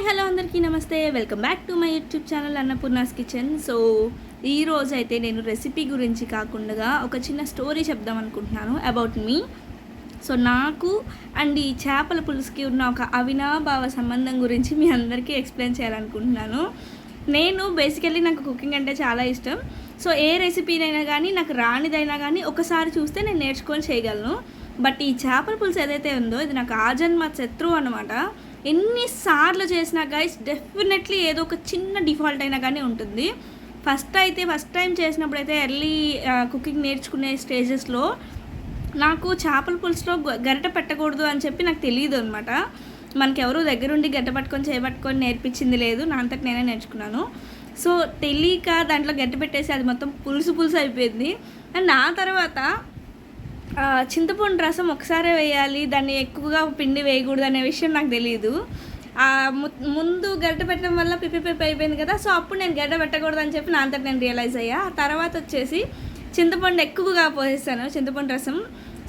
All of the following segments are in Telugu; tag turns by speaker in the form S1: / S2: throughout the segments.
S1: హలో అందరికీ నమస్తే. Welcome back to my YouTube channel Annapurna's kitchen. So ఈ రోజు అయితే నేను రెసిపీ గురించి కాకుండా ఒక చిన్న స్టోరీ చెప్దాం అనుకుంటున్నాను అబౌట్ మీ. సో నాకు అండ్ ఈ చేపల పులుసుకి ఉన్న ఒక అవినాభావ సంబంధం గురించి మీ అందరికీ ఎక్స్ప్లెయిన్ చేయాలనుకుంటున్నాను. నేను బేసికల్లీ నాకు కుకింగ్ అంటే చాలా ఇష్టం. సో ఏ రెసిపీనైనా కానీ నాకు రానిదైనా కానీ ఒకసారి చూస్తే నేను నేర్చుకొని చేయగలను. బట్ ఈ చేపల పులుసు ఏదైతే ఉందో ఇది నాకు ఆజన్మ శత్రువు అనమాట. ఎన్నిసార్లు చేసినా గైస్ డెఫినెట్లీ ఏదో ఒక చిన్న డిఫాల్ట్ అయినా కానీ ఉంటుంది. ఫస్ట్ టైం చేసినప్పుడు అయితే ఎర్లీ కుకింగ్ నేర్చుకునే స్టేజెస్లో నాకు చేపల పులుసులో గరిట పెట్టకూడదు అని చెప్పి నాకు తెలియదు అనమాట. మనకెవరు దగ్గరుండి గరిట పట్టుకొని చేయబట్టుకొని నేర్పించింది లేదు, నా అంతటి నేనే నేర్చుకున్నాను. సో తెలియక దాంట్లో గరిట పెట్టేసి అది మొత్తం పులుసు అయిపోయింది. అండ్ ఆ తర్వాత చింతపండు రసం ఒకసారే వేయాలి, దాన్ని ఎక్కువగా పిండి వేయకూడదు అనే విషయం నాకు తెలియదు. ముందు గడ్డ పెట్టడం వల్ల పిప్పి అయిపోయింది కదా. సో అప్పుడు నేను గడ్డ పెట్టకూడదు అని చెప్పి నా అంతటి నేను రియలైజ్ అయ్యా. ఆ తర్వాత వచ్చేసి చింతపండు ఎక్కువగా పోసేస్తాను, చింతపండు రసం.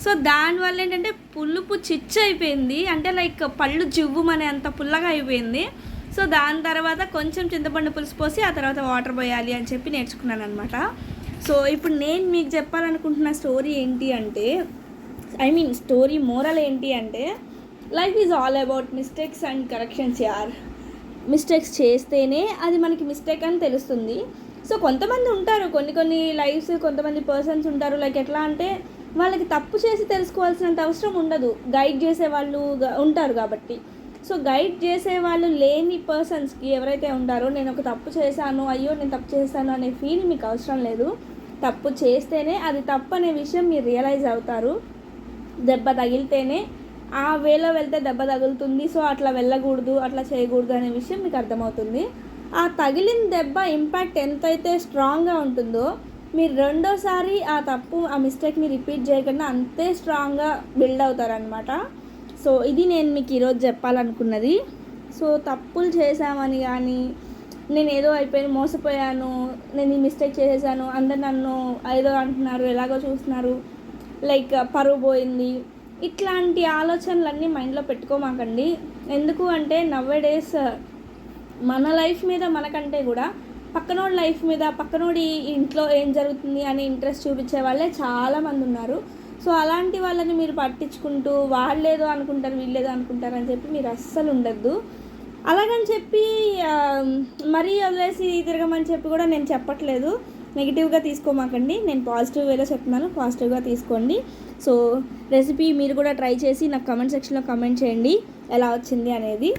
S1: సో దానివల్ల ఏంటంటే పులుపు చిచ్చు అయిపోయింది, అంటే లైక్ పళ్ళు జివ్వుమనే అంత పుల్లగా అయిపోయింది. సో దాని తర్వాత కొంచెం చింతపండు పులుసు పోసి ఆ తర్వాత వాటర్ పోయాలి అని చెప్పి నేర్చుకున్నాను అనమాట. సో ఇప్పుడు నేను మీకు చెప్పాలనుకుంటున్న స్టోరీ ఏంటి అంటే, స్టోరీ మోరల్ ఏంటి అంటే, life is all about mistakes and corrections యార్. మిస్టేక్స్ చేస్తేనే అది మనకి మిస్టేక్ అని తెలుస్తుంది. సో కొంతమంది ఉంటారు, కొన్ని లైఫ్స్ కొంతమంది పర్సన్స్ ఉంటారు, లైక్ ఎట్లా అంటే వాళ్ళకి తప్పు చేసి తెలుసుకోవాల్సినంత అవసరం ఉండదు, గైడ్ చేసే వాళ్ళు ఉంటారు కాబట్టి. సో గైడ్ చేసే వాళ్ళు లేని పర్సన్స్కి ఎవరైతే ఉంటారో, నేను ఒక తప్పు చేశాను, అయ్యో నేను తప్పు చేశాను అనే ఫీల్ మీకు అవసరం లేదు. తప్పు చేస్తేనే అది తప్పు అనే విషయం మీరు రియలైజ్ అవుతారు. దెబ్బ తగిలితేనే ఆ వేలో వెళ్తే దెబ్బ తగులుతుంది, సో అట్లా వెళ్ళకూడదు, అట్లా చేయకూడదు అనే విషయం మీకు అర్థమవుతుంది. ఆ తగిలిన దెబ్బ ఇంపాక్ట్ ఎంతైతే స్ట్రాంగ్గా ఉంటుందో, మీరు రెండోసారి ఆ తప్పు ఆ మిస్టేక్ని రిపీట్ చేయకుండా అంతే స్ట్రాంగ్గా బిల్డ్ అవుతారనమాట. సో ఇది నేను మీకు ఈరోజు చెప్పాలనుకున్నది. సో తప్పులు చేశామని కానీ, నేను ఏదో అయిపోయాను, మోసపోయాను, నేను ఈ మిస్టేక్ చేసేసాను, అందరు నన్ను ఏదో అంటున్నారు, ఎలాగో చూస్తున్నారు, లైక్ పరువు పోయింది, ఇట్లాంటి ఆలోచనలన్నీ మైండ్లో పెట్టుకోమాకండి. ఎందుకు అంటే నవ్వేడేస్ మన లైఫ్ మీద మనకంటే కూడా పక్కనోడి లైఫ్ మీద, పక్కనోడి ఇంట్లో ఏం జరుగుతుంది అని ఇంట్రెస్ట్ చూపించే వాళ్ళే చాలామంది ఉన్నారు. సో అలాంటి వాళ్ళని మీరు పట్టించుకుంటూ వాళ్ళేదో అనుకుంటారు, వీళ్ళేదో అనుకుంటారు అని చెప్పి మీరు అస్సలు ఉండద్దు. అలాగని చెప్పి మరీ వదిలేసి తిరగమని చెప్పి కూడా నేను చెప్పట్లేదు. నెగిటివ్గా తీసుకోమాకండి, నేను పాజిటివ్ వేలో చెప్తున్నాను, పాజిటివ్గా తీసుకోండి. సో రెసిపీ మీరు కూడా ట్రై చేసి నాకు కమెంట్ సెక్షన్లో కమెంట్ చేయండి ఎలా వచ్చింది అనేది.